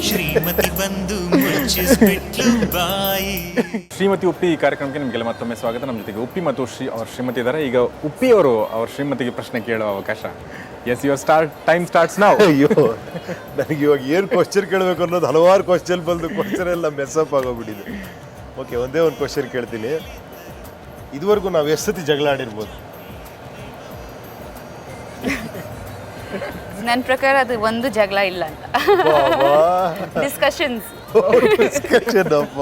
ಶ್ರೀಮತಿ ಬಂದು ಮುಚ್ಚಿಸ್ಬಿಟ್ಲು ಬಾಯಿ. ಶ್ರೀಮತಿ ಉಪ್ಪಿ ಈ ಕಾರ್ಯಕ್ರಮಕ್ಕೆ ನಿಮಗೆಲ್ಲ ಮತ್ತೊಮ್ಮೆ ಸ್ವಾಗತ. ನಮ್ಮ ಜೊತೆಗೆ ಉಪ್ಪಿ ಮತ್ತು ಅವ್ರ ಶ್ರೀಮತಿ ಇದ್ದಾರೆ. ಈಗ ಉಪ್ಪಿ ಅವರು ಅವ್ರ ಶ್ರೀಮತಿಗೆ ಪ್ರಶ್ನೆ ಕೇಳುವ ಅವಕಾಶ. Yes, your time starts now. ಅಯ್ಯೋ, ನನಗೆ ಇವಾಗ ಏನು ಕ್ವಶನ್ ಕೇಳಬೇಕು ಅನ್ನೋದು ಹಲವಾರು ಕ್ವಶನ್ ಬಂದು ಕ್ವಶನ್ ಎಲ್ಲ ಮೆಸ್ಸಪ್ ಆಗೋಗ್ಬಿಟ್ಟಿದೆ. ಓಕೆ, ಒಂದೇ ಒಂದು ಕ್ವಶನ್ ಕೇಳ್ತೀನಿ. ಇದುವರೆಗೂ ನಾವು ಎಷ್ಟು ಸತಿ ಜಗಳ ಆಡಿರ್ಬೋದು? ನನ್ನ ಪ್ರಕಾರ ಅದು ಒಂದು ಜಗಳ ಇಲ್ಲ ಅಂತ. ಡಿಸ್ಕಷನ್ಸ್ ಅಪ್ಪ,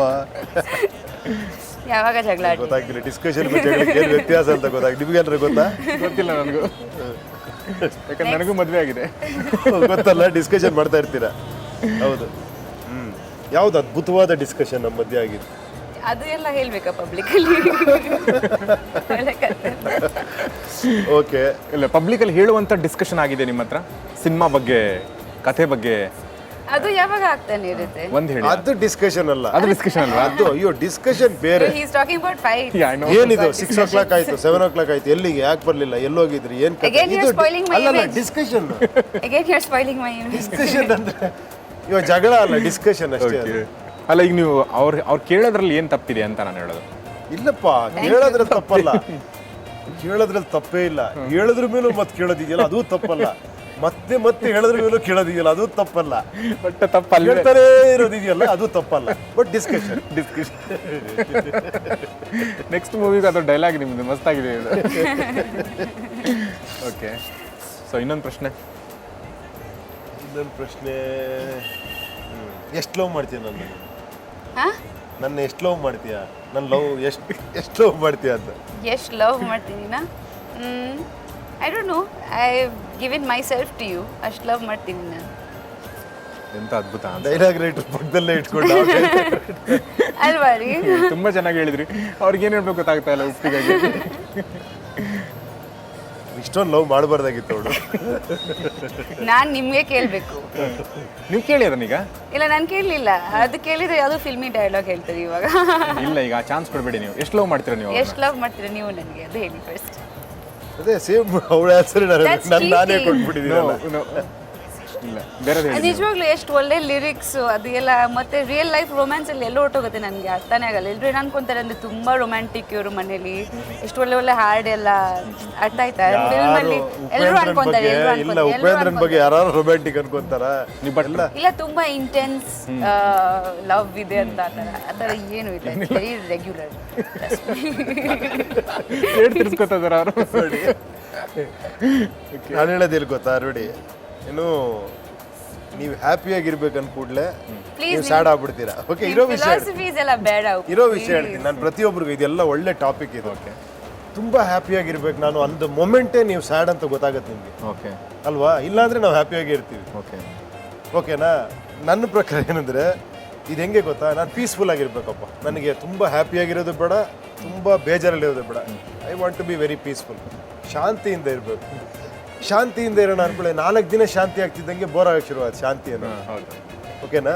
ಯಾವಾಗ ಜಗಳ ಆಡಿ ಗೊತ್ತಾಗ್ತಿಲ್ಲ. ಡಿಸ್ಕಷನ್ ಜಗಳಕ್ಕೆ ಏನು ವ್ಯತ್ಯಾಸ ಅಂತ ಗೊತ್ತಾಗ್ಲಿ. ನಿಮ್ಗೇನಾರ ಗೊತ್ತಾ? ಗೊತ್ತಿಲ್ಲ ನನಗೂ, ಯಾಕಂದ್ರೆ ನನಗೂ ಮದುವೆ ಆಗಿದೆ. ಗೊತ್ತಲ್ಲ, ಡಿಸ್ಕಷನ್ ಮಾಡ್ತಾ ಇರ್ತೀರಾ. ಹೌದು. ಯಾವ್ದು ಅದ್ಭುತವಾದ ಡಿಸ್ಕಷನ್ ನಮ್ಮ ಮಧ್ಯೆ ಆಗಿದೆ? ಅದು ಎಲ್ಲ ಹೇಳ್ಬೇಕಾ ಪಬ್ಲಿಕಲ್ಲಿ? ಓಕೆ, ಇಲ್ಲ, ಪಬ್ಲಿಕಲ್ಲಿ ಹೇಳುವಂಥ ಡಿಸ್ಕಷನ್ ಆಗಿದೆ ನಿಮ್ಮ ಹತ್ರ? ಸಿನಿಮಾ ಬಗ್ಗೆ, ಕಥೆ ಬಗ್ಗೆ? ಅದು ಯಾವಾಗ ಆಗ್ತಾನೆ ಇರುತ್ತೆ. ಒಂದು ಹೇಳಿ. ಅದು ಡಿಸ್ಕಷನ್ ಅಲ್ಲ, ಅದು ಡಿಸ್ಕಷನ್ ಅಲ್ವಾ? ಅದು ಅಯ್ಯೋ ಡಿಸ್ಕಷನ್ ಬೇರೆ. He is talking about fight. ಏನಿದು 6 o'clock ಆಯ್ತು, 7 o'clock ಆಯ್ತು, ಎಲ್ಲಿಗೆ ಯಾಕೆ ಬರ್ಲಿಲ್ಲ, ಎಲ್ಲೋಗಿದ್ರಿ, ಏನ್ Again you're spoiling my image. Discussion. Again you're spoiling my image. Discussion ಅಂದ್ರೆ ಇವಾಗ ಜಗಳ ಅಲ್ಲ, ಡಿಸ್ಕಷನ್ ಅಷ್ಟೇ ಅದು. ಅಲ್ಲ, ಈಗ ನೀವು ಅವ್ರು ಕೇಳೋದ್ರಲ್ಲಿ ಏನು ತಪ್ಪಿದೆ ಅಂತ ನಾನು ಹೇಳೋದು. ಇಲ್ಲಪ್ಪ, ಕೇಳೋದ್ರಲ್ಲಿ ತಪ್ಪಲ್ಲ, ಕೇಳೋದ್ರಲ್ಲಿ ತಪ್ಪೇ ಇಲ್ಲ. ಹೇಳಿದ್ರ ಮೇಲೂ ಮತ್ತೆ ಕೇಳೋದಿದೆಯಲ್ಲ, ಅದು ತಪ್ಪಲ್ಲ. ಮತ್ತೆ ಮತ್ತೆ ಹೇಳಿದ್ರ ಮೇಲೂ ಕೇಳೋದಿದೆಯಲ್ಲ, ಅದು ತಪ್ಪಲ್ಲ. ಬಟ್ ತಪ್ಪಲ್ಲ, ಹೇಳ್ತಾರೇ ಇರೋದಿದೆಯಲ್ಲ, ಅದು ತಪ್ಪಲ್ಲ. But discussion. ನೆಕ್ಸ್ಟ್ ಮೂವಿಗೆ ಅದು ಡೈಲಾಗ್ ನಿಮ್ದು ಮಸ್ತಾಗಿದೆ ಇದು. ಓಕೆ, ಸೊ ಇನ್ನೊಂದು ಪ್ರಶ್ನೆ. ಎಷ್ಟು ಲವ್ ಮಾಡ್ತೀಯ ನನ್ನ? ಹಾ? ನನ್ನ ಎಷ್ಟು ಲವ್ ಮಾಡ್ತೀಯ? ನನ್ನ ಲವ್ ಎಷ್ಟು ಲವ್ ಮಾಡ್ತೀಯ ಅಂತ? ಎಷ್ಟು ಲವ್ ಮಾಡ್ತೀನಿ ನಾ? I don't know, I given myself to you. ಅಷ್ಟು ಲವ್ ಮಾಡ್ತೀನಿ ನಾನು. ಎಂತ ಅದ್ಭುತ ಅಂತ. ಡೈಲಾಗ್ ರೈಟರ್ ಪಕ್ಕದಲ್ಲೇ ಇಟ್ಕೊಂಡು ಅಲ್ವಾ ರೀ? ತುಂಬಾ ಚೆನ್ನಾಗಿ ಹೇಳಿದ್ರಿ. ಅವ್ರಿಗೆ ಏನು ಹೇಳ್ಬೇಕು ಗೊತ್ತಾಗ್ತಾ ಇಲ್ಲ ಉಪ್ಪಿಗಾಗಿ. ಇಷ್ಟೊಂದು ಲವ್ ಮಾಡಬಾರ್ದಾಗಿತ್ತು ಅವಳು. ನಾನು ನಿಮಗೆ ಕೇಳಬೇಕು. ನೀವು ಕೇಳಿ ಅದನ್ನೀಗ. ಇಲ್ಲ, ನಾನು ಕೇಳಲಿಲ್ಲ. ಅದು ಕೇಳಿದ್ರೆ ಅದು ಫಿಲ್ಮಿ ಡೈಲಾಗ್ ಹೇಳ್ತಾರೆ ಇವಾಗ. ಇಲ್ಲ, ಈಗ ಚಾನ್ಸ್ ಕೊಡಬೇಡಿ. ನೀವು ಎಷ್ಟು ಲವ್ ಮಾಡ್ತೀರಾ? ನೀವು ಎಷ್ಟು ಲವ್ ಮಾಡ್ತೀರಾ ನೀವು ನನಗೆ ಅದು ಹೇಳಿ ಫಸ್ಟ್. ಅದೇ ಸೇಮ್ ಅವಳ ಆನ್ಸರ್ ನಾನೇ ಕೊಟ್ಬಿಟ್ಟಿದ್ದೀನಲ್ಲ. ಇಲ್ಲ, ಬೇರೆ ನಿಜವಾಗ್ಲೂ ಎಷ್ಟು ಒಳ್ಳೆ ಲಿರಿಕ್ಸ್ ಅದು ಎಲ್ಲ. ಮತ್ತೆ ರಿಯಲ್ ಲೈಫ್ ರೊಮ್ಯಾನ್ಸ್ ಅಲ್ಲಿ ಎಲ್ಲೋ ಹೊಟ್ಟೋಗುತ್ತೆ. ನನಗೆ ಅರ್ಥನೇ ಆಗಲ್ಲ. ಎಲ್ಲರೂ ಏನು ಅನ್ಕೊಂತಾರೆ ಅಂದ್ರೆ ತುಂಬಾ ರೊಮ್ಯಾಂಟಿಕ್ ಇವರು ಮನೇಲಿ, ಎಷ್ಟು ಒಳ್ಳೆ ಒಳ್ಳೆ ಹಾಡ್ ಎಲ್ಲ. ಅರ್ಥ ಆಯ್ತಾ? ಫಿಲ್ಮ್ ಅಲ್ಲಿ ಎಲ್ಲರೂ ಅನ್ಕೊಂತಾರೆ. ಇಲ್ಲ, ಉಪೇಂದ್ರನ್ ಬಗ್ಗೆ ಯಾರು ರೊಮ್ಯಾಂಟಿಕ್ ಅನ್ಕೊಂತಾರ? ಇಲ್ಲ, ತುಂಬಾ ಇಂಟೆನ್ಸ್ ಲವ್ ಇದೆ ಅಂತ ಆ ಥರ ಏನು ಇಲ್ಲ. Very regular. ತಿರ್ಸ್ಕೊತಿದಾರ ಅವರು. ನಾನು ಹೇಳೋದಿಲ್ಲ ಗೊತ್ತಾ ನೋಡಿ, ಏನು ನೀವು ಹ್ಯಾಪಿಯಾಗಿರ್ಬೇಕು ಅನ್ಕೂಡ್ಲೆ ನೀವು ಸ್ಯಾಡ್ ಆಗ್ಬಿಡ್ತೀರಾ. ಓಕೆ, ಇರೋ ವಿಷಯ ಹೇಳ್ತೀನಿ ನಾನು ಪ್ರತಿಯೊಬ್ಬರಿಗೂ. ಇದೆಲ್ಲ ಒಳ್ಳೆ ಟಾಪಿಕ್ ಇದು. ಓಕೆ, ತುಂಬಾ ಹ್ಯಾಪಿಯಾಗಿರ್ಬೇಕು ನಾನು ಅಂದ ಮೊಮೆಂಟೇ ನೀವು ಸ್ಯಾಡ್ ಅಂತ ಗೊತ್ತಾಗುತ್ತೆ ನಿಮಗೆ. ಓಕೆ ಅಲ್ವಾ? ಇಲ್ಲಾಂದ್ರೆ ನಾವು ಹ್ಯಾಪಿಯಾಗಿ ಇರ್ತೀವಿ. ಓಕೆ, ಓಕೆನಾ? ನನ್ನ ಪ್ರಕಾರ ಏನಂದ್ರೆ ಇದು ಹೆಂಗೆ ಗೊತ್ತಾ, ನಾನು ಪೀಸ್ಫುಲ್ ಆಗಿರ್ಬೇಕಪ್ಪ. ನನಗೆ ತುಂಬ ಹ್ಯಾಪಿಯಾಗಿರೋದು ಬೇಡ, ತುಂಬ ಬೇಜಾರಲ್ಲಿರೋದು ಬೇಡ. I want to be very peaceful. ಶಾಂತಿಯಿಂದ ಇರಬೇಕು. ಶಾಂತಿಯಿಂದ ಇರೋಣ ಅನ್ಕೊಳ್ಳಿ. 4 ದಿನ ಶಾಂತಿ ಆಗ್ತಿದ್ದಂಗೆ ಬೋರ್ ಆಗಕ್ಕೆ ಶುರುವಾಯ್ತು ಶಾಂತಿ ಅನ್ನೋ. ಓಕೆನಾ?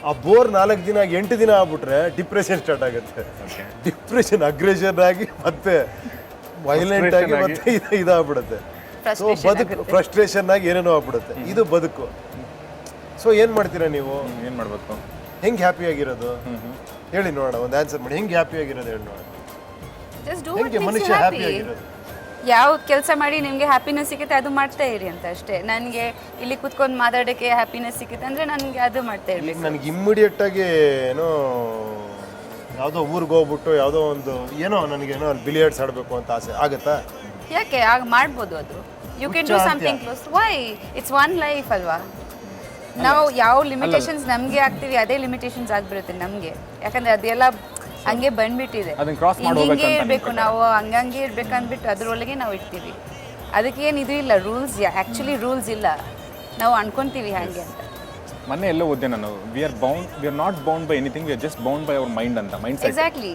ಆ ಬೋರ್ 4 ದಿನ 8 ದಿನ ಆಗ್ಬಿಟ್ರೆ ಡಿಪ್ರೆಷನ್ ಸ್ಟಾರ್ಟ್ ಆಗುತ್ತೆ. ಡಿಪ್ರೆಷನ್ ಅಗ್ರೆಷನ್ ಆಗಿ ಮತ್ತೆ ವೈಲೆಂಟ್ ಆಗಿ ಮತ್ತೆ ಇದಾಗ್ಬಿಡುತ್ತೆ. ಸೊ ಬದುಕು ಫ್ರಸ್ಟ್ರೇಷನ್ ಆಗಿ ಏನೇನೋ ಆಗ್ಬಿಡುತ್ತೆ. ಇದು ಬದುಕು. ಸೊ ಏನು ಮಾಡ್ತೀರಾ ನೀವು? ಏನು ಮಾಡಬೇಕು? ಹೆಂಗೆ ಹ್ಯಾಪಿಯಾಗಿರೋದು ಹೇಳಿ ನೋಡೋಣ. ಒಂದು ಆನ್ಸರ್ ಮಾಡಿ. ಹೆಂಗೆ ಹ್ಯಾಪಿಯಾಗಿರೋದು ಹೇಳಿ ನೋಡೋಣ. ಹೆಂಗೆ ಮನುಷ್ಯ ಹ್ಯಾಪಿಯಾಗಿರೋದು? ಯಾವ ಕೆಲಸ ಮಾಡಿ ನಿಮಗೆ ಹ್ಯಾಪಿನೆಸ್ ಸಿಗುತ್ತೆ ಅದು ಮಾಡ್ತಾ ಇರಿ ಅಂತ ಅಷ್ಟೇ. ನನಗೆ ಇಲ್ಲಿ ಕುತ್ಕೊಂಡು ಮಾತಾಡೋಕ್ಕೆ ಹ್ಯಾಪಿನೆಸ್ ಸಿಗುತ್ತೆ ಅಂದರೆ ನನಗೆ ಅದು ಮಾಡ್ತಾ ಇರಬೇಕು. ನನಗೆ ಇಮ್ಮಿಡಿಯೇಟ್ ಆಗಿ ಏನೋ ಯಾವುದೋ ಊರಿಗೆ ಹೋಗ್ಬಿಟ್ಟು ಯಾವುದೋ ಒಂದು ಏನೋ ನನಗೇನೋ ಅಲ್ಲಿ ಬಿಲಿಯರ್ಡ್ಸ್ ಆಡಬೇಕು ಅಂತ ಆಸೆ ಆಗುತ್ತಾ? ಯಾಕೆ ಆಗ ಮಾಡ್ಬೋದು. ಅದು you can do something close. Why? It's one life ಅಲ್ವಾ? ನಾವು ಯಾವ ಲಿಮಿಟೇಷನ್ಸ್ ನಮಗೆ ಆಗ್ತೀವಿ ಅದೇ ಲಿಮಿಟೇಷನ್ಸ್ ಆಗ್ಬಿಡುತ್ತೆ ನಮಗೆ. ಯಾಕಂದರೆ ಅದೆಲ್ಲ ಹಂಗೆ ಬಂದ್ಬಿಟ್ಟಿದೆ. ಹಿಂಗೆ ಇರಬೇಕು ನಾವು, ಹಂಗಂಗೆ ಇರ್ಬೇಕು ಅಂದ್ಬಿಟ್ಟು ಅದರೊಳಗೆ ನಾವು ಇರ್ತೀವಿ. ಅದಕ್ಕೆ ಏನು ಇದು ಇಲ್ಲ, ರೂಲ್ಸ್. ಆ್ಯಕ್ಚುಲಿ ರೂಲ್ಸ್ ಇಲ್ಲ, ನಾವು ಅನ್ಕೊಂತೀವಿ ಹಾಗೆ ಅಂತ. ಮೊನ್ನೆ ಎಲ್ಲೋ ಓದ್ದೆ ನಾನು, we are not bound by anything, we are just bound by our mind ಅಂತ. Mind set. ಎಕ್ಸಾಕ್ಟ್ಲಿ.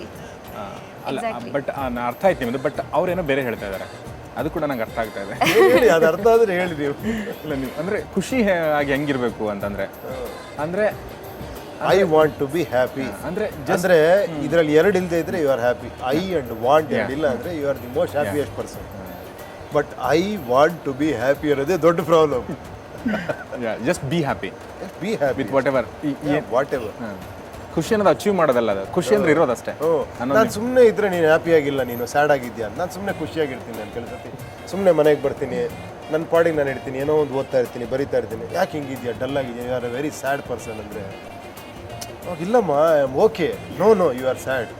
ಅಲ್ಲ, ಬಟ್ ಅರ್ಥ ಆಯ್ತು ನಿಮ್ಮದು. ಬಟ್ ಅವ್ರೇನೋ ಬೇರೆ ಹೇಳ್ತಾ ಇದ್ದಾರೆ. ಅದು ಕೂಡ ನಂಗೆ ಅರ್ಥ ಆಗ್ತಾ ಇದೆ. ಅದು ಅರ್ಥ ಆದರೆ ಹೇಳಿ ನೀವು. ಇಲ್ಲ, ನೀವು ಅಂದರೆ ಖುಷಿ ಆಗಿ ಹೆಂಗಿರ್ಬೇಕು ಅಂತಂದರೆ ಅಂದರೆ I want to be happy ಅಂದರೆ ಇದರಲ್ಲಿ 2 ಇಲ್ಲದೆ ಇದ್ರೆ you are happy. I and want ಇಲ್ಲ ಅಂದರೆ you are the most happiest person. But I want to be happy ಅನ್ನೋದೇ ದೊಡ್ಡ problem. Just be happy be happy with whatever. Whatever. ಖುಷಿ ಅನ್ನೋದು ಅಚೀವ್ ಮಾಡೋದಲ್ಲ, ಅದು ಖುಷಿ ಅಂದ್ರೆ ಇರೋದಷ್ಟೇ. ನಾನು ಸುಮ್ಮನೆ ಇದ್ರೆ ನೀನು ಹ್ಯಾಪಿ ಆಗಿಲ್ಲ, ನೀನು ಸ್ಯಾಡ್ ಆಗಿದ್ಯಾ, ನಾನು ಸುಮ್ಮನೆ ಖುಷಿಯಾಗಿರ್ತೀನಿ. ನಾನು ಕೆಲಸ ಸುಮ್ಮನೆ ಮನೆಗೆ ಬರ್ತೀನಿ, ನನ್ನ ಪಾಡಿಗೆ ನಾನು ಇರ್ತೀನಿ, ಏನೋ ಒಂದು ಓದ್ತಾ ಇರ್ತೀನಿ, ಬರಿತಾ ಇರ್ತೀನಿ. ಯಾಕೆ ಹಿಂಗಿದ್ಯಾ, ಡಲ್ ಆಗಿದೆಯಾ, you are a very sad person ಅಂದರೆ ಇಲ್ಲಮ್ಮ I am okay, no you are sad,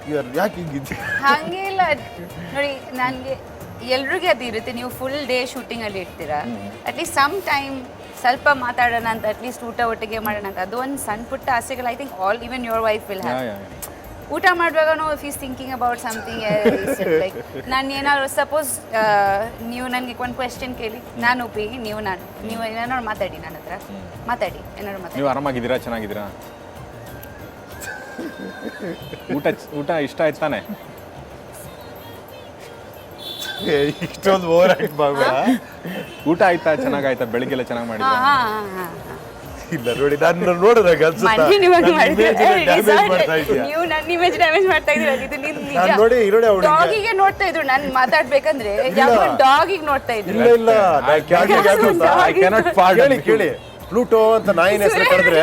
you are ಯಾಕೆ ಹಿಂಗಿದ್ಯಾ. ಹಾಗೆ ಇಲ್ಲ ನೋಡಿ, ನನಗೆ ಎಲ್ರಿಗೂ ಅದು ಇರುತ್ತೆ. ನೀವು ಫುಲ್ ಡೇ ಶೂಟಿಂಗಲ್ಲಿ ಇರ್ತೀರಾ, ಅಟ್ಲೀಸ್ಟ್ ಸಮ್ ಟೈಮ್ ಸ್ವಲ್ಪ ಮಾತಾಡೋಣ ಅಂತ, ಅಟ್ಲೀಸ್ಟ್ ಊಟ ಒಟ್ಟಿಗೆ ಮಾಡೋಣ ಅಂತ, ಅದು ಒಂದು ಸಣ್ಣ ಪುಟ್ಟ ಆಸೆಗಳು. I think all even your wife will have. ಊಟ ಮಾಡುವಾಗ if is thinking about something like, ನಾನು ಏನಾದ್ರು ಸಪೋಸ್ ನೀವು ನನಗೆ ಒಂದು ಕ್ವೆಶ್ಚನ್ ಕೇಳಿ, ನಾನು ಒಪ್ಪಿ, ನೀವು ಏನಾದ್ರು ಮಾತಾಡಿ, ನನ್ನ ಹತ್ರ ಮಾತಾಡಿ, ಏನಾದ್ರು ಮಾತಾಡಿ. ನೀವು ಆರಾಮಾಗಿದ್ದೀರಾ, ಚೆನ್ನಾಗಿದ್ದೀರಾ, ಊಟ ಇಷ್ಟ ಆಯ್ತು ತಾನೆ, ಇಷ್ಟೊಂದು ಓವರ್ ಆಕ್ಟ್ ಮಾಡಬೇಡ. ಊಟ ಆಯ್ತಾ, ಚೆನ್ನಾಗಾಯ್ತಾ, ಬೆಳಿಗ್ಗೆಲ್ಲ ಚೆನ್ನಾಗಿ ಮಾಡಿದ್ರಾ? ಇಲ್ಲ ನೋಡಿ, ನಾನು ನೋಡಿದಾಗ ನೀವು ನನ್ನ ಇಮೇಜ್ ಡ್ಯಾಮೇಜ್ ಮಾಡ್ತಾ ಇದ್ದೀರಾ. ಇದು ನಿಜ. ನೋಡಿ ಡಾಗಿಗೆ ನೋಡ್ತಾ ಇದ್ರು, ನಾನು ಮಾತಾಡ್ಬೇಕಂದ್ರೆ ಡಾಗಿಗೆ ನೋಡ್ತಾ ಇದ್ರು. ಇಲ್ಲ ಕೇಳಿ, ಪ್ಲೂಟೋ ಅಂತ ನಾಯಿನ ಹೆಸರು ಕರೆದ್ರೆ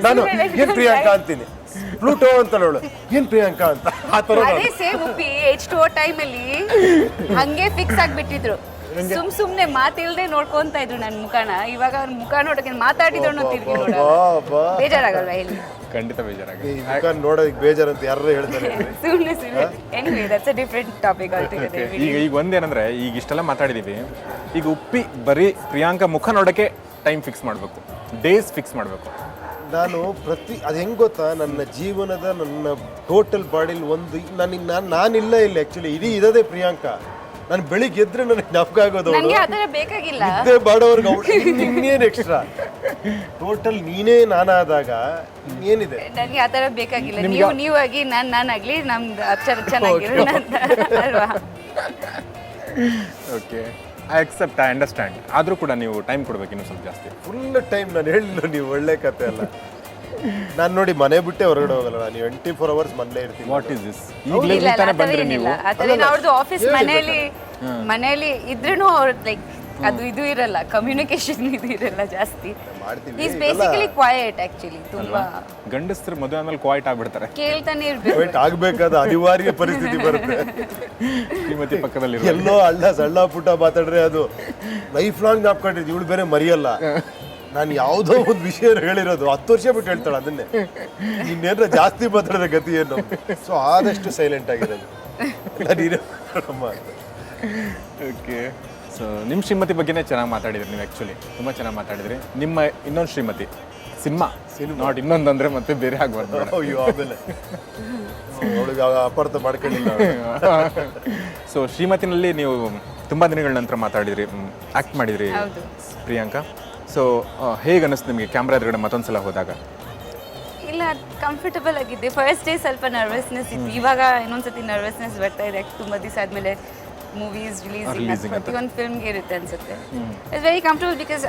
ನಾನು ಏನ್ ಪ್ರಿಯಾಂಕಾ ಅಂತೀನಿ, ಪ್ಲೂಟೋ ಅಂತ ನೋಡು ಏನ್ ಪ್ರಿಯಾಂಕಾ ಅಂತ. ಅದೇ ಸೇಮ್ ಉಪ್ಪಿ H2O ಟೈಮಲ್ಲಿ ಹಂಗೆ ಫಿಕ್ಸ್ ಆಗ್ಬಿಟ್ಟಿದ್ರು. ಸುಮ್ನೆ ಮಾತಿಲ್ದೆ ನೋಡ್ಕೊಂತ ಇದ್ರು ನನ್ನ ಮುಖನ. ಇವಾಗ ಅವ್ರ ಮುಖ ನೋಡಕ್ಕೆ ಮಾತಾಡಿದ್ರು ತಿರ್ಗಿ ಬೇಜಾರಾಗಲ್ವಾ ಹೇಳಿ? ಖಂಡಿತ ಬೇಜಾರಾಗಿ ನೋಡೋದಕ್ಕೆ ಬೇಜಾರಂತ ಯಾರು ಹೇಳ್ತಾರೆ. ಸುಮ್ಮನೆ anyway that's a different topic altogether. ಈಗ ಒಂದೇನಂದ್ರೆ, ಈಗ ಇಷ್ಟೆಲ್ಲ ಮಾತಾಡಿದೀವಿ, ಈಗ ಉಪ್ಪಿ ಬರೀ ಪ್ರಿಯಾಂಕಾ ಮುಖ ನೋಡಕ್ಕೆ ಟೈಮ್ ಫಿಕ್ಸ್ ಮಾಡಬೇಕು, ಡೇಸ್ ಫಿಕ್ಸ್ ಮಾಡಬೇಕು. ನಾನು ಅದು ಹೆಂಗೆ ಗೊತ್ತಾ, ನನ್ನ ಜೀವನದ ನನ್ನ ಟೋಟಲ್ ಬಾಡಿಲಿ ಒಂದು ನಾನಿಲ್ಲ ಇಲ್ಲ ಆ್ಯಕ್ಚುಲಿ ಇಡೀ ಇರೋದೇ ಪ್ರಿಯಾಂಕಾ. ನಾನು ಬೆಳಿಗ್ಗೆ ಎದ್ರೆ ನನಗೆ ಜ್ಞಾಪಕ ಆಗೋದು ಬೇಕಾಗಿಲ್ಲ, ನಿದ್ದೆ ಮಾಡೋರ್ಗೆ ಇನ್ನೇನು ಎಕ್ಸ್ಟ್ರಾ. ಟೋಟಲ್ ನೀನೇ ನಾನಾದಾಗ ಇನ್ನೇನಿದೆ. ನನಗೆ ಆ ಥರ ಬೇಕಾಗಿಲ್ಲ. ನೀವಾಗಿ ನಾನಾಗಲಿ ನಮ್ದು ಅಕ್ಷರ ಚೆನ್ನಾಗಿರೋ ಅಲ್ವಾ? Okay, I accept, I understand. ಆದರೂ ಕೂಡ ನೀವು ಟೈಮ್ ಕೊಡ್ಬೇಕು ಇನ್ನೂ ಸ್ವಲ್ಪ ಜಾಸ್ತಿ. Full time. ನಾನು ಹೇಳಿಲ್ಲ, ನೀವು ಒಳ್ಳೆ ಕತೆ ಅಲ್ಲ. ನಾನು ನೋಡಿ ಮನೆ ಬಿಟ್ಟೆ ಹೊರಗಡೆ ಹೋಗಲ್ಲ, ನಾನು 24 hours ಮನೇಲೇ ಇರ್ತೀನಿ. What is this? ಈಗಲೇ ತಾನೇ ಬಂದ್ರಿ ನೀವು? ಅವ್ರದ್ದು ಆಫೀಸ್ ಮನೆಯಲ್ಲಿ ಇದ್ರೂ ಅವ್ರ ಲೈಕ್ ಅದು ಇದು ಇರಲ್ಲ, ಕಮ್ಯುನಿಕೇಶನ್ ಇದು ಇರಲ್ಲ ಜಾಸ್ತಿ. Is basically quite actually. ತುಂಬಾ ಗಂಡಸ್ರು ಮದುವೆ ಆದ್ಮೇಲೆ ಕ್ವೈಟ್ ಆಗ್ಬಿಡ್ತಾರೆ, ಕೇಳ್ತಾನೆ ಇರ್ಬೇಕು. ಕ್ವೈಟ್ ಆಗ್ಬೇಕಾದ ಅನಿವಾರ್ಯ ಪರಿಸ್ಥಿತಿ ಬರುತ್ತೆ. ಶ್ರೀಮತಿ ಪಕ್ಕದಲ್ಲಿ ಎಲ್ಲೋ ಸಣ್ಣ ಪುಟ್ಟ ಮಾತಾಡ್ರೆ ಅದು ಲೈಫ್ ಲಾಂಗ್ ಜ್ಞಾಪಕೊಂಡಿದ್ದು. ಇವಳು ಬೇರೆ ಮರಿಯಲ್ಲ. ನಾನು ಯಾವುದೋ ಒಂದು ವಿಷಯ ಹೇಳಿರೋದು 10 ವರ್ಷ ಬಿಟ್ಟು ಹೇಳ್ತಾಳೆ ಅದನ್ನೇ. ಇನ್ನೇನಾರ ಜಾಸ್ತಿ ಮಾತಾಡಿದ್ರೆ ಗತಿ ಏನು? ಸೊ ಆದಷ್ಟು ಸೈಲೆಂಟ್ ಆಗಿರೋದು. ಓಕೆ, ಸೊ ನಿಮ್ಮ ಶ್ರೀಮತಿ ಬಗ್ಗೆನೇ ಚೆನ್ನಾಗಿ ಮಾತಾಡಿದ್ರಿ ನೀವು. ಆ್ಯಕ್ಚುಲಿ ತುಂಬ ಚೆನ್ನಾಗಿ ಮಾತಾಡಿದ್ರಿ. ನಿಮ್ಮ ಇನ್ನೊಂದು ಶ್ರೀಮತಿ ಸಿನಿಮಾ ನಾಟ್ ಇನ್ನೊಂದು ಅಂದರೆ ಮತ್ತೆ ಬೇರೆ ಆಗಬಾರ್ದು. ಅಯ್ಯೋ, ಆಮೇಲೆ ಅವಳಿಗೆ ಅಪಾರ್ಥ ಮಾಡ್ಕೊಂಡಿಲ್ಲ. ಸೊ ಶ್ರೀಮತಿನಲ್ಲಿ ನೀವು ತುಂಬ ದಿನಗಳ ನಂತರ ಮಾತಾಡಿದ್ರಿ, ಆ್ಯಕ್ಟ್ ಮಾಡಿದ್ರಿ ಪ್ರಿಯಾಂಕಾ. ಸೊ ಹೇಗೆ ಅನ್ನಿಸ್ತು ನಿಮಗೆ ಕ್ಯಾಮ್ರಾ ಎದುರುಗಡೆ ಮತ್ತೊಂದ್ಸಲ ಹೋದಾಗ? ಇಲ್ಲ, ಕಂಫರ್ಟಬಲ್ ಆಗಿದ್ದೆ. ಫಸ್ಟ್ ಡೇ ಸ್ವಲ್ಪ ನರ್ವಸ್ನೆಸ್ ಇತ್ತು, ಇವಾಗ ಇನ್ನೊಂದ್ಸತಿ ನರ್ವಸ್ನೆಸ್ ಬರ್ತಾ ಇದೆ. ತುಂಬ ದಿವಸ ಆದಮೇಲೆ ಮೂವೀಸ್ ರಿಲೀಸಿಂಗ್ ಪ್ರತಿಯೊಂದು ಫಿಲ್ಮ್ಗೆ ಇರುತ್ತೆ ಅನ್ಸುತ್ತೆ. It's very comfortable because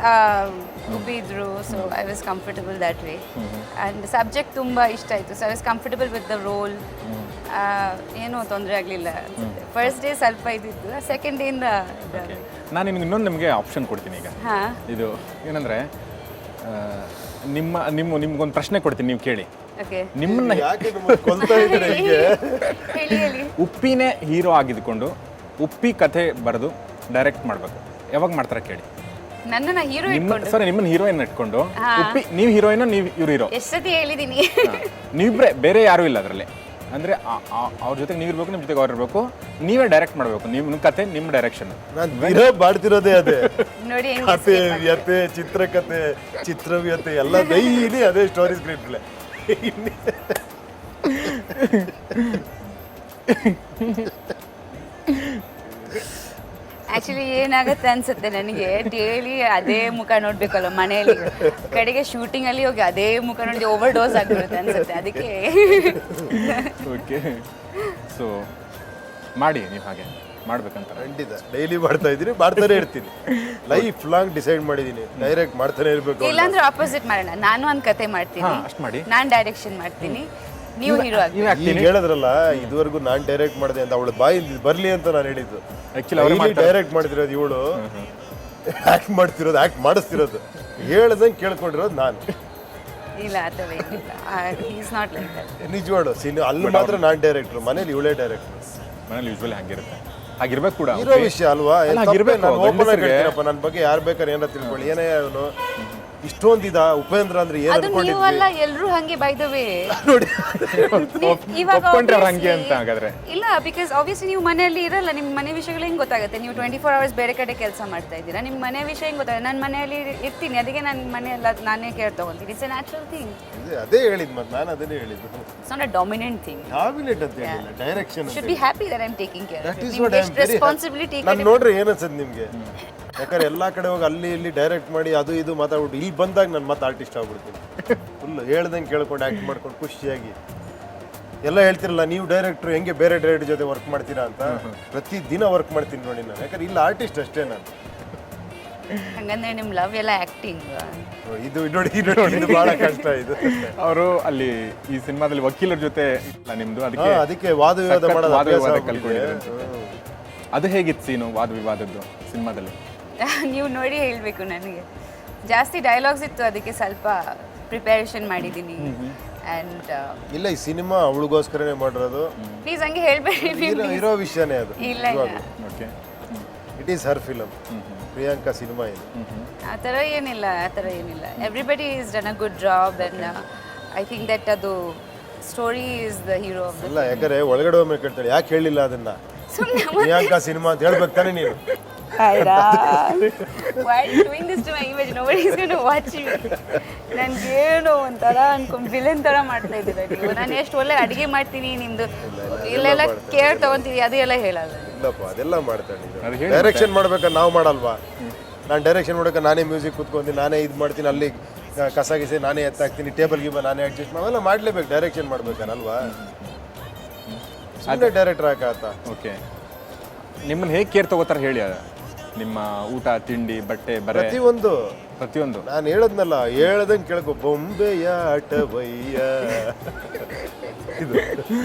Uppi ಇದ್ರು. So I was comfortable that way. And subject ತುಂಬ ಇಷ್ಟ ಆಯಿತು. So I was comfortable with the role. ಏನೂ ತೊಂದರೆ ಆಗಲಿಲ್ಲ ಅನ್ಸುತ್ತೆ. ಫಸ್ಟ್ ಡೇ ಸ್ವಲ್ಪ ಇದ್ದಿದ್ದು, ಸೆಕೆಂಡ್ ಡೇಯಿಂದ ನಾನು ನಿಮ್ಗೆ ನಿಮಗೆ ಆಪ್ಷನ್ ಕೊಡ್ತೀನಿ ಈಗ. ಇದು ಏನಂದರೆ, ನಿಮ್ಗೊಂದು ಪ್ರಶ್ನೆ ಕೊಡ್ತೀನಿ, ನೀವು ಕೇಳಿ. ನಿಮ್ಮನ್ನ ಉಪ್ಪಿನೇ ಹೀರೋ ಆಗಿದ್ಕೊಂಡು ಉಪ್ಪಿ ಕಥೆ ಬರೆದು ಡೈರೆಕ್ಟ್ ಮಾಡಬೇಕು, ಯಾವಾಗ ಮಾಡ್ತಾರೆ ಕೇಳಿ. ನನ್ನನ್ನ ಹೀರೋ ಇಟ್ಕೊಂಡು ಸರಿ, ನಿಮ್ಮನ್ನ ಹೀರೋಯಿನ್ ಇಟ್ಕೊಂಡು ಉಪ್ಪಿ, ನೀವು ಹೀರೋಯಿನ್, ನೀವು ಇವ್ರು ಹೀರೋ. ಎಷ್ಟೊತ್ತಿ ಹೇಳಿದೀನಿ. ನೀವಿಬ್ರೆ, ಬೇರೆ ಯಾರೂ ಇಲ್ಲ ಅದರಲ್ಲಿ. ಅಂದರೆ ಅವ್ರ ಜೊತೆಗೆ ನೀವು ಇರಬೇಕು, ನಿಮ್ಮ ಜೊತೆಗೆ ಅವ್ರು ಇರಬೇಕು, ನೀವೇ ಡೈರೆಕ್ಟ್ ಮಾಡಬೇಕು. ನಿಮ್ಮ ಕತೆ, ನಿಮ್ಮ ಡೈರೆಕ್ಷನ್. ನಾನು ಮಾಡ್ತಿರೋದೇ ಅದೇ ನೋಡಿ. ಕತೆ, ವ್ಯತೆ, ಚಿತ್ರಕಥೆ, ಚಿತ್ರವ್ಯತೆ ಎಲ್ಲ ಡೈಲಿ ಅದೇ ಸ್ಟೋರಿ ಸ್ಕ್ರಿಪ್ಟ್. ಆಕ್ಚುಲಿ ಏನಾಗುತ್ತೆ ಅನ್ಸುತ್ತೆ ನನಗೆ, ಡೈಲಿ ಅದೇ ಮುಖ ನೋಡ್ಬೇಕಲ್ಲ ಮನೆಯಲ್ಲಿ, ಕಡೆಗೆ ಶೂಟಿಂಗ್ ಅಲ್ಲಿ ಹೋಗಿ ಅದೇ ಮುಖ ನೋಡಿ ಓವರ್ ಡೋಸ್ ಆಗಿರುತ್ತೆ ಅನ್ಸುತ್ತೆ. ಅದಕ್ಕೆ ಓಕೆ, ಸೊ ಮಾಡಿ, ನೀವು ಹಾಗೆ ಮಾಡ್ಬೇಕಂತ. ಖಂಡಿತ ಡೈಲಿ ಮಾಡ್ತಾ ಇದ್ದೀನಿ, ಮಾಡ್ತಾನೆ ಇರ್ತೀನಿ. ಲೈಫ್ ಲಾಂಗ್ ಡಿಸೈಡ್ ಮಾಡಿದ್ದೀನಿ, ಡೈರೆಕ್ಟ್ ಮಾಡ್ತಾನೆ ಇರಬೇಕು. ಇಲ್ಲಾಂದ್ರೆ ಆಪೋಸಿಟ್ ಮಾಡೋಣ, ನಾನು ಒಂದು ಕತೆ ಮಾಡ್ತೀನಿ, ನಾನು ಡೈರೆಕ್ಷನ್ ಮಾಡ್ತೀನಿ, ನೀವು ಹೀರೋ ಆಗಿ. ಈಗ ಹೇಳಿದ್ರಲ್ಲ, ಇದುವರೆಗೂ ನಾನು ಡೈರೆಕ್ಟ್ ಮಾಡಿದೆ ಅಂತ ಅವಳು ಬಾಯಿ ಬರ್ಲಿ ಅಂತ ನಾನು ಹೇಳಿದ್ದು. ಆಕ್ಚುಲಿ ಡೈರೆಕ್ಟ್ ಮಾಡ್ತಿರೋದು ಇವಳು. ಆ್ಯಕ್ಟ್ ಮಾಡ್ತಿರೋದು ಆ್ಯಕ್ಟ್ ಮಾಡಿಸ್ತಿರೋದು ಹೇಳ್ದಂಗೆ ಕೇಳ್ಕೊಂಡಿರೋದು ನಾನು. ಇಲ್ಲ ಆ ಥರ ಏನಿಲ್ಲ, ಈಸ್ ನಾಟ್ ಲೈಕ್ ದಟ್. ನಿಜವಾಡು ಅಲ್ಲಿ ಮಾತ್ರ ನಾನು ಡೈರೆಕ್ಟ್ರು, ಮನೇಲಿ ಇವಳೇ ಡೈರೆಕ್ಟ್ರು. ಮನೇಲಿ ಯೂಶ್ವಲಿ ಹಾಗಿರುತ್ತೆ, ಹಾಗಿರ್ಬೇಕು ಕೂಡ. ಇರೋ ವಿಷಯ ಅಲ್ವಾ, ಹಾಗಿರ್ಬೇಕು, ನಾನು ಓಪನ್ ಆಗಿ ಗಂಡಸ್ರಿಗೆ. ಹೇಳ್ತೀನಪ್ಪ, ನನ್ನ ಬಗ್ಗೆ ಯಾರು ಬೇಕಾದ್ರೆ ಏನಾರ ತಿಳ್ಕೊಳ್ಳಿ, ಏನೇ ಅವನು ಇಷ್ಟೊಂದಿದ ಉಪೇಂದ್ರ ಅಂದ್ರೆ ಏನು ಅದು ಅನ್ಕೊಂಡಿದ್ವಿ ನೀವಲ್ಲ, ಎಲ್ಲರೂ ಹಂಗೆ ಬೈ ದ ವೇ. ನೋಡಿ. ಒಪ್ಕೊಂಡ್ರೆ ಅವ್ರು ಹಂಗೆ ಅಂತ ಹಾಗಾದ್ರೆ? ಇಲ್ಲ, ಬಿಕಾಸ್ ಆಬ್ವಿಯಸ್ಲಿ ನೀವು ಮನೆಯಲ್ಲಿ ಇರಲ್ಲ, ನಿಮ್ಮ ಮನೆ ವಿಷಯಗಳು ಹೆಂಗೆ ಗೊತ್ತಾಗುತ್ತೆ? ನೀವು 24 hours ಬೇರೆ ಕಡೆ ಕೆಲಸ ಮಾಡ್ತಾ ಇದ್ದೀರಾ, ನಿಮ್ಮ ಮನೆ ವಿಷಯ ಹೆಂಗೆ ಗೊತ್ತಾಗುತ್ತೆ? ನಾನು ಮನೆಯಲ್ಲಿ ಇರ್ತೀನಿ, ಅದಕ್ಕೆ ನನ್ನ ಮನೆಯಲ್ಲ ನಾನೇ ಕೇರ್ ತಗೊಂತೀನಿ. It's a natural thing. ಅದೇ ಹೇಳಿದ್ ಮತ್ತೆ, ನಾನು ಅದನ್ನೇ ಹೇಳಿದ್ದು. It's not a dominant thing. Dominate ಅಂತ ಹೇಳಿಲ್ಲ, direction should be happy that I am taking care. That is what I am very responsibility. ನಾನು ನೋಡ್ರಿ ಏನು ಅನ್ಸದ್ ನಿಮಗೆ? ಯಾಕಂದ್ರೆ ಎಲ್ಲಾ ಕಡೆ ಹೋಗಿ ಅಲ್ಲಿ ಇಲ್ಲಿ ಡೈರೆಕ್ಟ್ ಮಾಡಿ ಅದು ಇದು ಮಾತಾಡ್ಬಿಟ್ಟು ಇಲ್ಲಿ ಬಂದಾಗ ನಾನು ಮತ್ತೆ ಆರ್ಟಿಸ್ಟ್ ಆಗ್ಬಿಡ್ತೀನಿ. ಫುಲ್ ಹೇಳ್ದಂಗೆ ಕೇಳ್ಕೊಂಡು ಆ್ಯಕ್ಟ್ ಮಾಡ್ಕೊಂಡು ಖುಷಿಯಾಗಿ ಎಲ್ಲ ಹೇಳ್ತಿರಲ್ಲ, ನೀವು ಡೈರೆಕ್ಟ್ರು ಹೆಂಗೆ ಬೇರೆ ಡೈರೆಕ್ಟರ್ ಜೊತೆ ವರ್ಕ್ ಮಾಡ್ತೀರಾ ಅಂತ. ಪ್ರತಿ ದಿನ ವರ್ಕ್ ಮಾಡ್ತೀನಿ ನೋಡಿ ನಾನು, ಯಾಕಂದ್ರೆ ಇಲ್ಲ ಆರ್ಟಿಸ್ಟ್ ಅಷ್ಟೇ ನಾನು. ಹಂಗಂದ್ರೆ ನಿಮ್ಮ ಲವ್ ಎಲ್ಲ ಆ್ಯಕ್ಟಿಂಗ್. ಇದು ನೋಡಿ ಇದು ಬಹಳ ಕಷ್ಟ ಇದು. ಅವರು ಅಲ್ಲಿ ಈ ಸಿನಿಮಾದಲ್ಲಿ ವಕೀಲರ ಜೊತೆ ನಿಮ್ದು, ಅದಕ್ಕೆ ವಾದ ವಿವಾದ ಮಾಡೋದು ವಾದ ಅಭ್ಯಾಸ ವಿವಾದ ಆಗ್ಬಿಟ್ಟಿದೆ. ಕಲ್ತ್ಕೊಂಡಿದ್ರು. ಅದು ಹೇಗಿತ್ತು ಸೀನು, ವಾದ ವಿವಾದದ್ದು ಸಿನಿಮಾದಲ್ಲಿ? ನೀವು ನೋಡಿ ಹೇಳಬೇಕು. ನನಗೆ ಜಾಸ್ತಿ ಡೈಲಾಗ್ಸ್ ಇತ್ತು, ಅದಕ್ಕೆ ಸ್ವಲ್ಪ ಪ್ರಿಪರೇಷನ್ ಮಾಡಿದ್ದೀನಿ. ಆ್ಯಂಡ್ ಇಲ್ಲ, ಈ ಸಿನಿಮಾ ಅವಳಿಗೋಸ್ಕರನೇ ಮಾಡಿರೋದು. ಪ್ಲೀಸ್ ಹಂಗೆ ಹೇಳಬೇಡಿ. ಇರೋ ವಿಷಯನೇ ಅದು. ಇಲ್ಲ ಇಲ್ಲ, okay, it is her film. Priyanka cinema ಇದು. ಆ ಥರ ಏನಿಲ್ಲ, ಆ ಥರ ಏನಿಲ್ಲ. Everybody is done a good job and I think that ಅದು story is the hero of the. ಇಲ್ಲ, ಯಾಕಂದ್ರೆ ಒಳಗಡೆ ಒಮ್ಮೆ ಕೇಳ್ತಾಳೆ, ಯಾಕೆ ಹೇಳಿಲ್ಲ ಅದನ್ನ ಪ್ರಿಯಾಂಕಾ ಸಿನಿಮಾ ಅಂತ ಹೇಳ್ಬೇಕು ತಾನೇ ನೀನು. Why are you doing this to my image? Nobody is going to watch me. ನನಗೇನೋ ಒಂಥರ ಅನ್ಕೊಂಡು ವಿಲನ್ ಥರ ಮಾಡ್ತಾ ಇದ್ದೀರ ನೀವು. ನಾನು ಎಷ್ಟು ಒಳ್ಳೆ ಅಡುಗೆ ಮಾಡ್ತೀನಿ, ನಿಮ್ಮದು ಇಲ್ಲೆಲ್ಲ ಕೇರ್ ತೊಗೊತೀವಿ, ಅದೆಲ್ಲ ಹೇಳಲ್ಲ. ಇಲ್ಲಪ್ಪ, ಅದೆಲ್ಲ ಮಾಡ್ತಾಳೆ. ಡೈರೆಕ್ಷನ್ ಮಾಡ್ಬೇಕಾದ್ರೆ ನಾವು ಮಾಡಲ್ವಾ? ನಾನು ಡೈರೆಕ್ಷನ್ ಮಾಡ್ಬೇಕಾದ್ರೆ ನಾನೇ ಮ್ಯೂಸಿಕ್ ಕುತ್ಕೊಂತೀನಿ, ನಾನೇ ಇದು ಮಾಡ್ತೀನಿ, ಅಲ್ಲಿ ಕಸ ಗಿಸೆ ನಾನೇ ಎತ್ತಾಕ್ತೀನಿ, ಟೇಬಲ್ ಗಿಬಲ್ ನಾನೇ ಅಡ್ಜಸ್ಟ್ ಅವೆಲ್ಲ ಮಾಡಲೇಬೇಕು ಡೈರೆಕ್ಷನ್ ಮಾಡ್ಬೇಕಾರಲ್ವಾ? ಸುಮ್ಮನೆ ಡೈರೆಕ್ಟರ್ ಹಾಕಾತ. ಓಕೆ, ನಿಮ್ಮನ್ನ ಹೇಗೆ ಕೇರ್ ತಗೋತಾರೆ ಹೇಳಿ? ನಿಮ್ಮ ಊಟ ತಿಂಡಿ ಬಟ್ಟೆ ಬರೆ ಪ್ರತಿಯೊಂದು ನಾನು ಹೇಳದ್ನಲ್ಲ, ಹೇಳ್ದಂಗೆ ಕೇಳ್ಕೊ. ಬೊಂಬೆಯ ಆಟವಯ್ಯ ಇದು.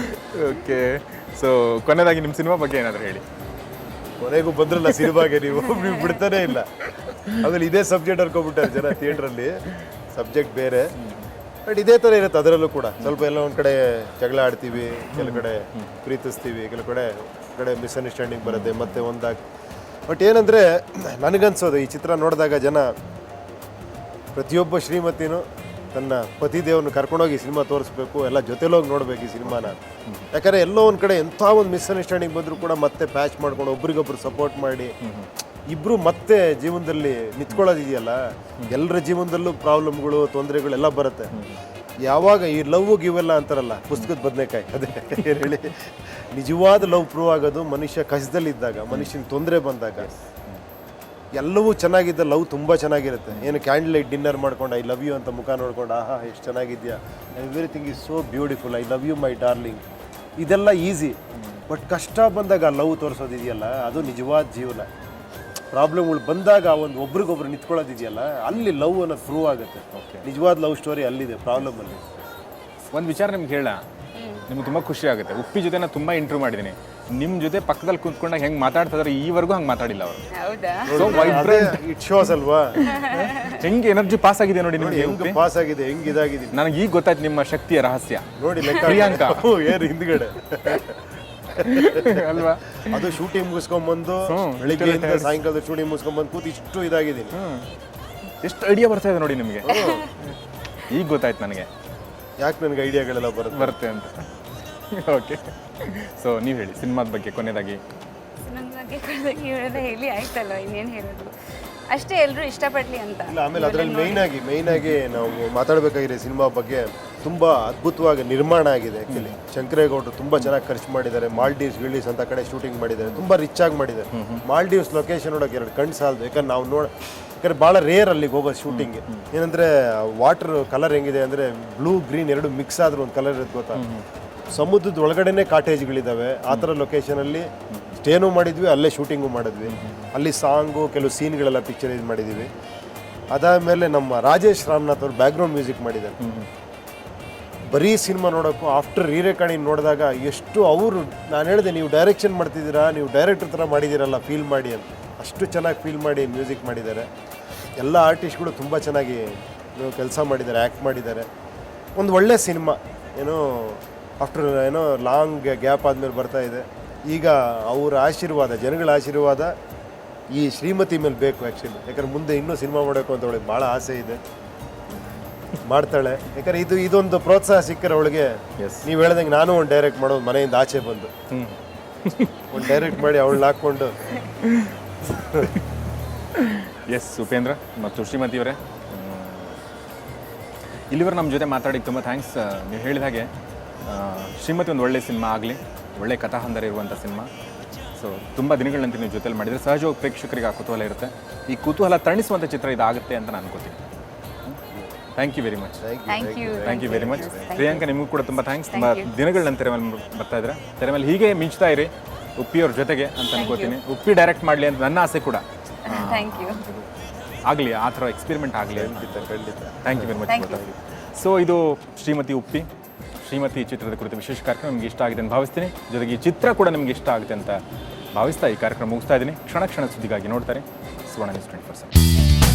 ಓಕೆ, ಸೊ ಕೊನೆಯದಾಗಿ ನಿಮ್ಮ ಸಿನಿಮಾ ಬಗ್ಗೆ ಏನಾದರೂ ಹೇಳಿ. ಕೊನೆಗೂ ಬಂದ್ರಲ್ಲ ಸಿನಿಮಾಗೆ, ನೀವು ಬಿಡ್ತಾನೆ ಇಲ್ಲ. ಆಮೇಲೆ ಇದೇ ಸಬ್ಜೆಕ್ಟ್ ಅನ್ಕೊಬಿಟ್ಟಾರೆ ಜನ ಥಿಯೇಟ್ರಲ್ಲಿ. ಸಬ್ಜೆಕ್ಟ್ ಬೇರೆ, ಬಟ್ ಇದೇ ಥರ ಇರುತ್ತೆ ಅದರಲ್ಲೂ ಕೂಡ. ಸ್ವಲ್ಪ ಎಲ್ಲ ಒಂದು ಕಡೆ ಜಗಳ ಆಡ್ತೀವಿ, ಕೆಲವು ಕಡೆ ಪ್ರೀತಿಸ್ತೀವಿ, ಕೆಲವು ಕಡೆ ಮಿಸ್ಅಂಡರ್ಸ್ಟ್ಯಾಂಡಿಂಗ್ ಬರುತ್ತೆ, ಮತ್ತೆ ಒಂದಾಗಿ. ಬಟ್ ಏನಂದರೆ ನನಗನ್ಸೋದು ಈ ಚಿತ್ರ ನೋಡಿದಾಗ ಜನ ಪ್ರತಿಯೊಬ್ಬ ಶ್ರೀಮತಿನೂ ತನ್ನ ಪತಿದೇವನು ಕರ್ಕೊಂಡೋಗಿ ಸಿನಿಮಾ ತೋರಿಸ್ಬೇಕು, ಎಲ್ಲ ಜೊತೆಲೋಗಿ ನೋಡ್ಬೇಕು ಈ ಸಿನಿಮಾನ. ಯಾಕಂದರೆ ಎಲ್ಲೋ ಒಂದು ಕಡೆ ಎಂಥ ಒಂದು ಮಿಸ್ಅಂಡರ್ಸ್ಟ್ಯಾಂಡಿಂಗ್ ಬಂದರೂ ಕೂಡ ಮತ್ತೆ ಪ್ಯಾಚ್ ಮಾಡ್ಕೊಂಡು ಒಬ್ರಿಗೊಬ್ರು ಸಪೋರ್ಟ್ ಮಾಡಿ ಇಬ್ಬರು ಮತ್ತೆ ಜೀವನದಲ್ಲಿ ನಿಂತ್ಕೊಳ್ಳೋದಿದೆಯಲ್ಲ. ಎಲ್ಲರ ಜೀವನದಲ್ಲೂ ಪ್ರಾಬ್ಲಮ್ಗಳು, ತೊಂದರೆಗಳೆಲ್ಲ ಬರುತ್ತೆ. ಯಾವಾಗ ಈ ಲವ್ ಇವೆಲ್ಲ ಅಂತಾರಲ್ಲ, ಪುಸ್ತಕದ ಬದನೆಕಾಯಿ, ಅದೇ ಏನು ಹೇಳಿ, ನಿಜವಾದ ಲವ್ ಪ್ರೂವ್ ಆಗೋದು ಮನುಷ್ಯ ಕಷ್ಟದಲ್ಲಿದ್ದಾಗ, ಮನುಷ್ಯನ ತೊಂದರೆ ಬಂದಾಗ. ಎಲ್ಲವೂ ಚೆನ್ನಾಗಿದ್ದ ಲವ್ ತುಂಬ ಚೆನ್ನಾಗಿರುತ್ತೆ. ಏನು ಕ್ಯಾಂಡಲ್ ಲೈಟ್ ಡಿನ್ನರ್ ಮಾಡ್ಕೊಂಡು ಐ ಲವ್ ಯು ಅಂತ ಮುಖ ನೋಡ್ಕೊಂಡು, ಆಹಾ ಎಷ್ಟು ಚೆನ್ನಾಗಿದ್ಯಾ, everything is so beautiful, I love you my darling, ಇದೆಲ್ಲ ಈಸಿ. ಬಟ್ ಕಷ್ಟ ಬಂದಾಗ ಲವ್ ತೋರಿಸೋದಿದೆಯಲ್ಲ, ಅದು ನಿಜವಾದ ಜೀವನ. ಪ್ರಾಬ್ಲಮ್ಗಳು ಬಂದಾಗ ಒಬ್ರಿಗೊಬ್ರು ನಿಂತ್ಕೊಳ್ಳೋದಿದೆಯಲ್ಲ, ಅಲ್ಲಿ ಲವ್ ಅನ್ನೋದು ಪ್ರೂವ್ ಆಗುತ್ತೆ. ನಿಜವಾದ ಲವ್ ಸ್ಟೋರಿ ಅಲ್ಲಿದೆ, ಪ್ರಾಬ್ಲಮಲ್ಲಿ. ಒಂದು ವಿಚಾರ ನಿಮ್ಗೆ ಹೇಳ, ನಿಮ್ಗೆ ತುಂಬ ಖುಷಿ ಆಗುತ್ತೆ. ಉಪ್ಪಿ ಜೊತೆ ನಾನು ತುಂಬ ಇಂಟರ್ವ್ಯೂ ಮಾಡಿದ್ದೀನಿ. ನಿಮ್ಮ ಜೊತೆ ಪಕ್ಕದಲ್ಲಿ ಕುಂತ್ಕೊಂಡಾಗ ಹೆಂಗೆ ಮಾತಾಡ್ತಿದ್ರೆ ಈವರೆಗೂ ಹಂಗೆ ಮಾತಾಡಿಲ್ಲ ಅವರು. ಹೌದಾ? ಸೊ ವೈಬ್ರೆಂಟ್ ಇಟ್ ಶೋಸ್ ಅಲ್ವಾ, ಹೆಂಗೆ ಎನರ್ಜಿ ಪಾಸ್ ಆಗಿದೆ ನೋಡಿ ನಿಮಗೆ. ಹೆಂಗೆ ಪಾಸ್ ಆಗಿದೆ, ಹೆಂಗೆ ಇದಾಗಿದೆ. ನನಗೆ ಈಗ ಗೊತ್ತಾಯ್ತು ನಿಮ್ಮ ಶಕ್ತಿಯ ರಹಸ್ಯ ನೋಡಿ ಪ್ರಿಯಾಂಕಾ ಏನು ಹಿಂದ್ಗಡೆ ಅಲ್ವಾ? ಅದು ಶೂಟಿಂಗ್ ಮುಗಿಸ್ಕೊಂಡ್ಬಂದು ಬೆಳಿಗ್ಗೆಯಿಂದ ಸಾಯಂಕಾಲದ ಶೂಟಿಂಗ್ ಮುಗಿಸ್ಕೊಂಡ್ಬಂದು ಕೂತು ಇಷ್ಟು ಇದಾಗಿದ್ದೀನಿ. ಎಷ್ಟು ಐಡಿಯಾ ಬರ್ತಾ ಇದೆ ನೋಡಿ ನಿಮಗೆ. ಈಗ ಗೊತ್ತಾಯ್ತು ನನಗೆ ಯಾಕೆ ನನಗೆ ಐಡಿಯಾಗಳೆಲ್ಲ ಬರುತ್ತೆ ಅಂತ. ಓಕೆ, ಸೊ ನೀವು ಹೇಳಿ ಸಿನಿಮಾದ ಬಗ್ಗೆ ಕೊನೆಯದಾಗಿ. ನನ್ನ ಬಗ್ಗೆ ಹೇಳೋದೇ ಹೇಳಿ ಆಯ್ತಲ್ಲ, ಇನ್ನೇನು ಹೇಳೋದು. ಅಷ್ಟೇ, ಎಲ್ಲರೂ ಇಷ್ಟಪಡಲಿ ಅಂತ. ಇಲ್ಲ, ಆಮೇಲೆ ಅದರಲ್ಲಿ ಮೇಯ್ನಾಗಿ ನಾವು ಮಾತಾಡಬೇಕಾಗಿದೆ ಸಿನಿಮಾ ಬಗ್ಗೆ. ತುಂಬ ಅದ್ಭುತವಾಗಿ ನಿರ್ಮಾಣ ಆಗಿದೆ. ಆ್ಯಕ್ಚುಲಿ ಶಂಕರೇಗೌಡರು ತುಂಬ ಚೆನ್ನಾಗಿ ಖರ್ಚು ಮಾಡಿದ್ದಾರೆ. ಮಾಲ್ಡೀವ್ಸ್ ಗಿಲ್ಡೀವ್ಸ್ ಅಂತ ಕಡೆ ಶೂಟಿಂಗ್ ಮಾಡಿದ್ದಾರೆ, ತುಂಬ ರಿಚ್ ಆಗಿ ಮಾಡಿದ್ದಾರೆ. ಮಾಲ್ಡೀವ್ಸ್ ಲೊಕೇಶನ್ ನೋಡೋಕೆ 2 ಕಣ್ಣು ಸಾಲದು. ಯಾಕಂದ್ರೆ ನಾವು ಯಾಕಂದ್ರೆ ಭಾಳ ರೇರ್ ಅಲ್ಲಿಗೆ ಹೋಗೋದು ಶೂಟಿಂಗ್ಗೆ. ಏನಂದರೆ ವಾಟರ್ ಕಲರ್ ಹೆಂಗಿದೆ ಅಂದರೆ ಬ್ಲೂ ಗ್ರೀನ್ ಎರಡು ಮಿಕ್ಸ್ ಆದರೂ ಒಂದು ಕಲರ್ ಇರುತ್ತೆ ಗೊತ್ತಾ. ಸಮುದ್ರದ ಒಳಗಡೆನೇ ಕಾಟೇಜ್ಗಳಿದ್ದಾವೆ. ಆ ಥರ ಲೊಕೇಶನಲ್ಲಿ ಸ್ಟೇನೂ ಮಾಡಿದ್ವಿ, ಅಲ್ಲೇ ಶೂಟಿಂಗು ಮಾಡಿದ್ವಿ. ಅಲ್ಲಿ ಸಾಂಗು ಕೆಲವು ಸೀನ್ಗಳೆಲ್ಲ ಪಿಕ್ಚರೈಸ್ ಮಾಡಿದ್ದೀವಿ. ಅದಾದಮೇಲೆ ನಮ್ಮ ರಾಜೇಶ್ ರಾಮನಾಥ್ ಅವರು ಬ್ಯಾಕ್ಗ್ರೌಂಡ್ ಮ್ಯೂಸಿಕ್ ಮಾಡಿದ್ದಾರೆ. ಬರೀ ಸಿನಿಮಾ ನೋಡೋಕ್ಕೂ ಆಫ್ಟರ್ ರೀರೆಕಾರ್ಡಿಂಗ್ ನೋಡಿದಾಗ ಎಷ್ಟು ಅವರು, ನಾನು ಹೇಳಿದೆ ನೀವು ಡೈರೆಕ್ಷನ್ ಮಾಡ್ತಿದ್ದೀರಾ, ನೀವು ಡೈರೆಕ್ಟರ್ ಥರ ಮಾಡಿದ್ದೀರಲ್ಲ ಫೀಲ್ ಮಾಡಿ ಅಂತ. ಅಷ್ಟು ಚೆನ್ನಾಗಿ ಫೀಲ್ ಮಾಡಿ ಮ್ಯೂಸಿಕ್ ಮಾಡಿದ್ದಾರೆ. ಎಲ್ಲ ಆರ್ಟಿಸ್ಟ್ಗಳು ತುಂಬ ಚೆನ್ನಾಗಿ ಕೆಲಸ ಮಾಡಿದ್ದಾರೆ, ಆ್ಯಕ್ಟ್ ಮಾಡಿದ್ದಾರೆ. ಒಂದು ಒಳ್ಳೆ ಸಿನಿಮಾ ಏನೋ ಆಫ್ಟರ್ ಏನೋ ಲಾಂಗ್ ಗ್ಯಾಪ್ ಆದಮೇಲೆ ಬರ್ತಾ ಇದೆ. ಈಗ ಅವರ ಆಶೀರ್ವಾದ, ಜನಗಳ ಆಶೀರ್ವಾದ ಈ ಶ್ರೀಮತಿ ಮೇಲೆ ಬೇಕು ಆ್ಯಕ್ಚುಲಿ. ಯಾಕಂದ್ರೆ ಮುಂದೆ ಇನ್ನೂ ಸಿನಿಮಾ ಮಾಡಬೇಕು ಅಂತ ಅವಳಿಗೆ ಭಾಳ ಆಸೆ ಇದೆ, ಮಾಡ್ತಾಳೆ. ಯಾಕಂದ್ರೆ ಇದೊಂದು ಪ್ರೋತ್ಸಾಹ ಸಿಕ್ಕರೆ ಅವಳಿಗೆ, ನೀವು ಹೇಳ್ದಂಗೆ ನಾನು ಒಂದು ಡೈರೆಕ್ಟ್ ಮಾಡೋದು ಮನೆಯಿಂದ ಆಚೆ ಬಂದು ಒಂದು ಡೈರೆಕ್ಟ್ ಮಾಡಿ ಅವಳನ್ನ ಹಾಕ್ಕೊಂಡು. ಎಸ್ ಉಪೇಂದ್ರ ಮತ್ತು ಶ್ರೀಮತಿಯವರೇ, ಇಲ್ಲಿವರೆ ನಮ್ಮ ಜೊತೆ ಮಾತಾಡಿ ತುಂಬ ಥ್ಯಾಂಕ್ಸ್. ನೀವು ಹೇಳಿದ ಹಾಗೆ ಶ್ರೀಮತಿ ಒಂದು ಒಳ್ಳೆ ಸಿನಿಮಾ ಆಗಲಿ, ಒಳ್ಳೆ ಕಥಾಹಂದರ ಇರುವಂಥ ಸಿನಿಮಾ. ಸೊ ತುಂಬ ದಿನಗಳ ನಂತರ ನೀವು ಜೊತೆಲಿ ಮಾಡಿದರೆ ಸಹಜವಾಗಿ ಪ್ರೇಕ್ಷಕರಿಗೆ ಆ ಕುತೂಹಲ ಇರುತ್ತೆ. ಈ ಕುತೂಹಲ ತಣಿಸುವಂಥ ಚಿತ್ರ ಇದಾಗುತ್ತೆ ಅಂತ ನಾನು ಅನ್ಕೋತೀನಿ. Thank you very much. Thank you very much. Priyanka, ನಿಮಗೂ ಕೂಡ ತುಂಬ ಥ್ಯಾಂಕ್ಸ್. ತುಂಬ ದಿನಗಳ ನಂತರ ಮೇಲೆ ಬರ್ತಾ ಇದ್ದಾರೆ. ತೆರೆ ಮೇಲೆ ಹೀಗೆ ಮಿಂಚ್ತಾ ಇರಿ ಉಪ್ಪಿಯವ್ರ ಜೊತೆಗೆ ಅಂತ ಅನ್ಕೋತೀನಿ. ಉಪ್ಪಿ ಡೈರೆಕ್ಟ್ ಮಾಡಲಿ ಅಂತ ನನ್ನ ಆಸೆ ಕೂಡ ಆಗಲಿ, ಆ ಥರ ಎಕ್ಸ್ಪೆರಿಮೆಂಟ್ ಆಗಲಿ. Thank you very much. So ಇದು ಶ್ರೀಮತಿ ಉಪ್ಪಿ, ಶ್ರೀಮತಿ ಚಿತ್ರದ ಕುರಿತು ವಿಶೇಷ ಕಾರ್ಯಕ್ರಮ ನಿಮಗೆ ಇಷ್ಟ ಆಗಿದೆ ಅಂತ ಭಾವಿಸ್ತೀನಿ. ಜೊತೆಗೆ ಈ ಚಿತ್ರ ಕೂಡ ನಿಮಗೆ ಇಷ್ಟ ಆಗುತ್ತೆ ಅಂತ ಭಾವಿಸ್ತಾ ಈ ಕಾರ್ಯಕ್ರಮ ಮುಗಿಸ್ತಾ ಇದ್ದೀನಿ. ಕ್ಷಣ ಕ್ಷಣ ಸುದ್ದಿಗಾಗಿ ನೋಡ್ತಾರೆ ಸುವರ್ಣ ನ್ಯೂಸ್ 24/7.